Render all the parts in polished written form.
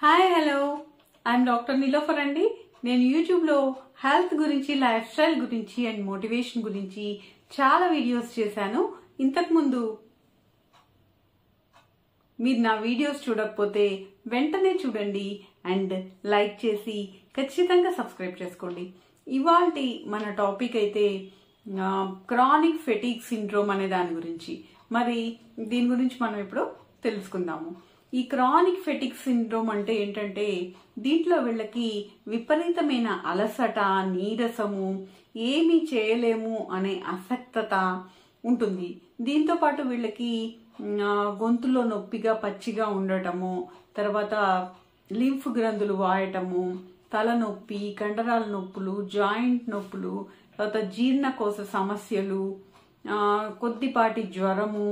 Hi hello I'm doctor Niloufer అండి. నేను యూట్యూబ్లో హెల్త్ గురించి, లైఫ్ స్టైల్ గురించి అండ్ మోటివేషన్ గురించి చాలా వీడియోస్ చేశాను. ఇంతకుముందు మీరు నా వీడియోస్ చూడకపోతే వెంటనే చూడండి అండ్ లైక్ చేసి ఖచ్చితంగా సబ్స్క్రైబ్ చేసుకోండి. ఇవాల్టి మన టాపిక్ అయితే క్రానిక్ ఫెటిగ్ సిండ్రోమ్ అనే దాని గురించి. మరి దీని గురించి మనం ఇప్పుడు తెలుసుకుందాము. ఈ క్రానిక్ ఫెటిగ్ సిండ్రోమ్ అంటే ఏంటంటే దీంట్లో వీళ్ళకి విపరీతమైన అలసట, నీరసము, ఏమీ చేయలేము అనే అసక్తత ఉంటుంది. దీంతో పాటు వీళ్ళకి గొంతులో నొప్పిగా పచ్చిగా ఉండటము, తర్వాత లింఫ్ గ్రంథులు వాయటము, తలనొప్పి, కండరాల నొప్పులు, జాయింట్ నొప్పులు, తర్వాత జీర్ణకోశ సమస్యలు, కొద్దిపాటి జ్వరము,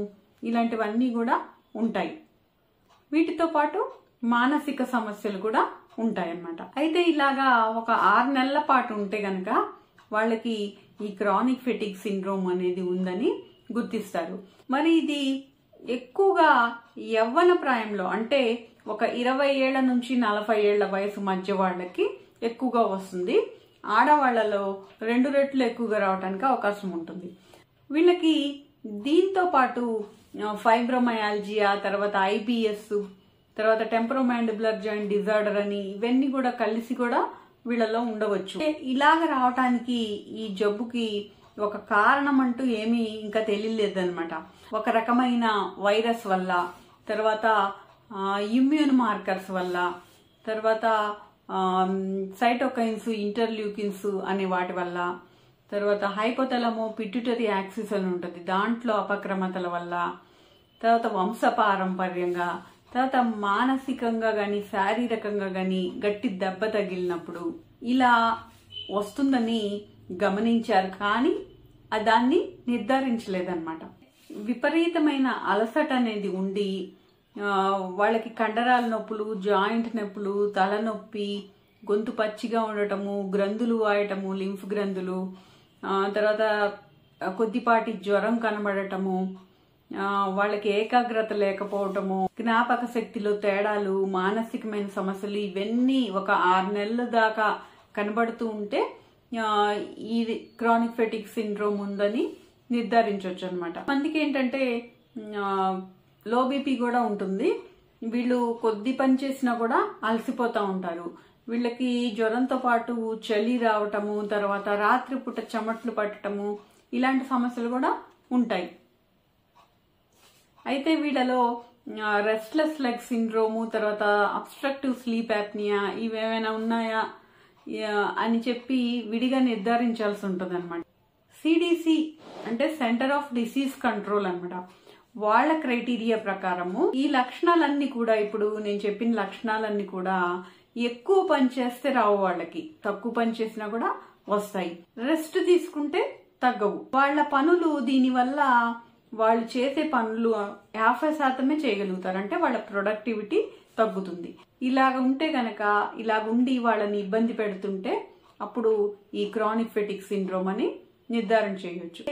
ఇలాంటివన్నీ కూడా ఉంటాయి. వీటితో పాటు మానసిక సమస్యలు కూడా ఉంటాయన్నమాట. అయితే ఇలాగా ఒక 6 నెలల పాటు ఉంటే గనక వాళ్ళకి ఈ క్రానిక్ ఫెటిగ్ సిండ్రోమ్ అనేది ఉందని గుర్తిస్తారు. మరి ఇది ఎక్కువగా యవ్వన ప్రాయంలో, అంటే ఒక 20 ఏళ్ల నుంచి 40 ఏళ్ల వయసు మధ్య వాళ్ళకి ఎక్కువగా వస్తుంది. ఆడవాళ్లలో 2 రెట్లు ఎక్కువగా రావడానికి అవకాశం ఉంటుంది. వీళ్ళకి దీంతో పాటు ఫైబ్రోమయాల్జియా, తర్వాత ఐబిఎస్, తర్వాత టెంపరోమాండిబులర్ జాయింట్ డిజార్డర్ అని ఇవన్నీ కూడా కలిసి కూడా వీళ్ళలో ఉండవచ్చు. ఇలాగ రావటానికి ఈ జబ్బుకి ఒక కారణం అంటూ ఏమీ ఇంకా తెలియలేదన్నమాట. ఒక రకమైన వైరస్ వల్ల, తర్వాత ఇమ్యూన్ మార్కర్స్ వల్ల, తర్వాత సైటోకైన్స్, ఇంటర్ల్యూకిన్స్ అనే వాటి వల్ల, తర్వాత హైపోథాలమో పిట్యూటరీ యాక్సిస్ అని ఉంటుంది, దాంట్లో అపక్రమతల వల్ల, తర్వాత వంశపారంపర్యంగా, తర్వాత మానసికంగా గాని శారీరకంగా గాని గట్టి దెబ్బ తగిలినప్పుడు ఇలా వస్తుందని గమనించారు. కానీ దాన్ని నిర్ధారించలేదన్నమాట. విపరీతమైన అలసట అనేది ఉండి వాళ్ళకి కండరాల నొప్పులు, జాయింట్ నొప్పులు, తలనొప్పి, గొంతు పచ్చిగా ఉండటము, గ్రంథులు వాయటము, లింఫ్ గ్రంథులు, తర్వాత కొద్దిపాటి జ్వరం కనబడటము, వాళ్ళకి ఏకాగ్రత లేకపోవటము, జ్ఞాపక శక్తిలో తేడాలు, మానసికమైన సమస్యలు, ఇవన్నీ ఒక 6 నెలల దాకా కనబడుతూ ఉంటే ఈ క్రానిక్ ఫెటిగ్ సిండ్రోమ్ ఉందని నిర్ధారించవచ్చు అనమాట. మందికి ఏంటంటే లో బీపీ కూడా ఉంటుంది. వీళ్ళు కొద్ది పని చేసినా కూడా అలసిపోతూ ఉంటారు. వీళ్ళకి జ్వరంతో పాటు చలి రావటము, తర్వాత రాత్రిపూట చెమట్లు పట్టటము, ఇలాంటి సమస్యలు కూడా ఉంటాయి. అయితే వీళ్ళలో రెస్ట్లెస్ లెగ్ సిండ్రోము, తర్వాత అబ్స్ట్రక్టివ్ స్లీప్ యాప్నియా ఇవేమైనా ఉన్నాయా అని చెప్పి విడిగా నిర్ధారించాల్సి ఉంటుంది అనమాట. సిడిసి అంటే సెంటర్ ఆఫ్ డిసీజ్ కంట్రోల్ అనమాట. వాళ్ళ క్రైటీరియా ప్రకారము ఈ లక్షణాలన్నీ కూడా, ఇప్పుడు నేను చెప్పిన లక్షణాలన్నీ కూడా ఎక్కువ పని చేస్తే రావు, వాళ్ళకి తక్కువ పని చేసినా కూడా వస్తాయి. రెస్ట్ తీసుకుంటే తగ్గవు. వాళ్ళ పనులు దీనివల్ల వాళ్ళు చేసే పనులు 50% చేయగలుగుతారు. అంటే వాళ్ళ ప్రొడక్టివిటీ తగ్గుతుంది. ఇలాగ ఉంటే గనక, ఇలాగుండి వాళ్ళని ఇబ్బంది పెడుతుంటే అప్పుడు ఈ క్రానిక్ ఫెటిగ్ సిండ్రోమ్ అని నిర్ధారణ చేయొచ్చు.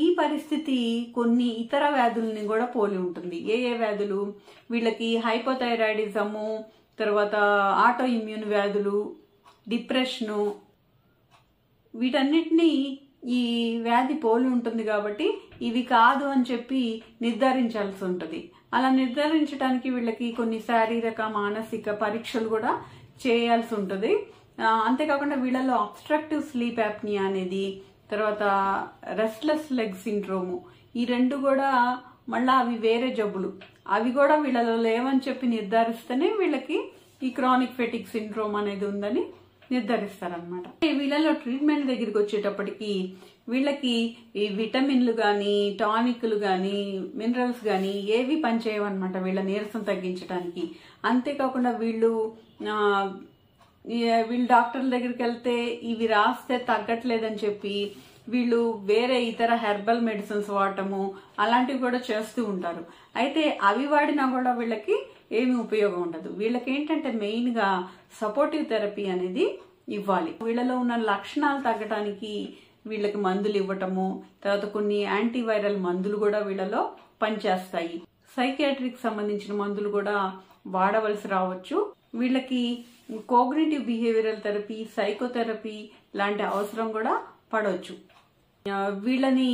ఈ పరిస్థితి కొన్ని ఇతర వ్యాధుల్ని కూడా పోలి ఉంటుంది. ఏ వ్యాధులు? వీళ్ళకి హైపోథైరాయిడిజము, తర్వాత ఆటో ఇమ్యూన్ వ్యాధులు, డిప్రెషను, వీటన్నిటినీ ఈ వ్యాధి పోలి ఉంటుంది. కాబట్టి ఇవి కాదు అని చెప్పి నిర్ధారించాల్సి ఉంటుంది. అలా నిర్ధారించడానికి వీళ్ళకి కొన్ని శారీరక, మానసిక పరీక్షలు కూడా చేయాల్సి ఉంటుంది. అంతేకాకుండా వీళ్ళలో అబ్స్ట్రక్టివ్ స్లీప్ యాప్నియా అనేది, తర్వాత రెస్ట్లెస్ లెగ్ సిండ్రోము, ఈ 2 కూడా మళ్ళా అవి వేరే జబ్బులు. అవి కూడా వీళ్ళలో లేవని చెప్పి నిర్ధారిస్తేనే వీళ్ళకి ఈ క్రానిక్ ఫెటిగ్ సిండ్రోమ్ అనేది ఉందని నిర్ధారిస్తారనమాట. వీళ్ళలో ట్రీట్మెంట్ దగ్గరికి వచ్చేటప్పటికి వీళ్ళకి ఈ విటమిన్లు గాని, టానిక్లు గాని, మినరల్స్ గాని ఏవి పనిచేయవన్నమాట వీళ్ళ నీరసం తగ్గించడానికి. అంతేకాకుండా వీళ్ళు డాక్టర్ల దగ్గరికి వెళ్తే ఇవి రాస్తే తగ్గట్లేదని చెప్పి వీళ్ళు వేరే ఇతర హెర్బల్ మెడిసిన్స్ వాడటము అలాంటివి కూడా చేస్తూ ఉంటారు. అయితే అవి వాడినా కూడా వీళ్ళకి ఏమి ఉపయోగం ఉండదు. వీళ్ళకి ఏంటంటే మెయిన్ గా సపోర్టివ్ థెరపీ అనేది ఇవ్వాలి. వీళ్ళలో ఉన్న లక్షణాలు తగ్గడానికి వీళ్ళకి మందులు ఇవ్వటము, తర్వాత కొన్ని యాంటీవైరల్ మందులు కూడా వీళ్ళలో పనిచేస్తాయి. సైకియాట్రిక్ సంబంధించిన మందులు కూడా వాడవలసి రావచ్చు. వీళ్ళకి కోగ్నిటివ్ బిహేవియరల్ థెరపీ, సైకోథెరపీ లాంటి అవసరం కూడా పడవచ్చు. వీళ్ళని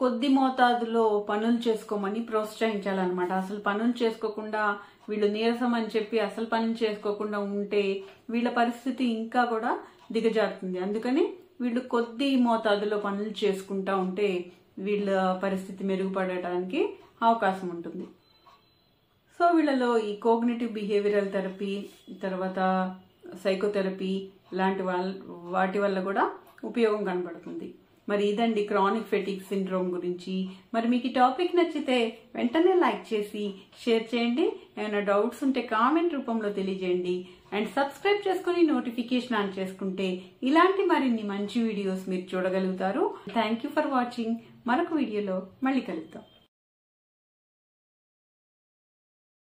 కొద్ది మోతాదులో పనులు చేసుకోమని ప్రోత్సహించాలన్నమాట. అసలు పనులు చేసుకోకుండా వీళ్ళు నీరసం అని చెప్పి అసలు పనులు చేసుకోకుండా ఉంటే వీళ్ళ పరిస్థితి ఇంకా కూడా దిగజారుతుంది. అందుకని వీళ్ళు కొద్ది మోతాదులో పనులు చేసుకుంటా ఉంటే వీళ్ళ పరిస్థితి మెరుగుపడటానికి అవకాశం ఉంటుంది. సో వీళ్ళలో ఈ కోగ్నిటివ్ బిహేవియరల్ థెరపీ, తర్వాత సైకోథెరపీ లాంటి వాటి వల్ల కూడా ఉపయోగం కనబడుతుంది. మరి ఇదండి క్రానిక్ ఫెటిగ్ సిండ్రోమ్ గురించి. మరి మీకు ఈ టాపిక్ నచ్చితే వెంటనే లైక్ చేసి షేర్ చేయండి. ఏమైనా డౌట్స్ ఉంటే కామెంట్ రూపంలో తెలియజేయండి. అండ్ సబ్స్క్రైబ్ చేసుకుని నోటిఫికేషన్ ఆన్ చేసుకుంటే ఇలాంటి మరిన్ని మంచి వీడియోస్ మీరు చూడగలుగుతారు. Thank you for watching. మరొక వీడియోలో మళ్ళీ కలుద్దాం.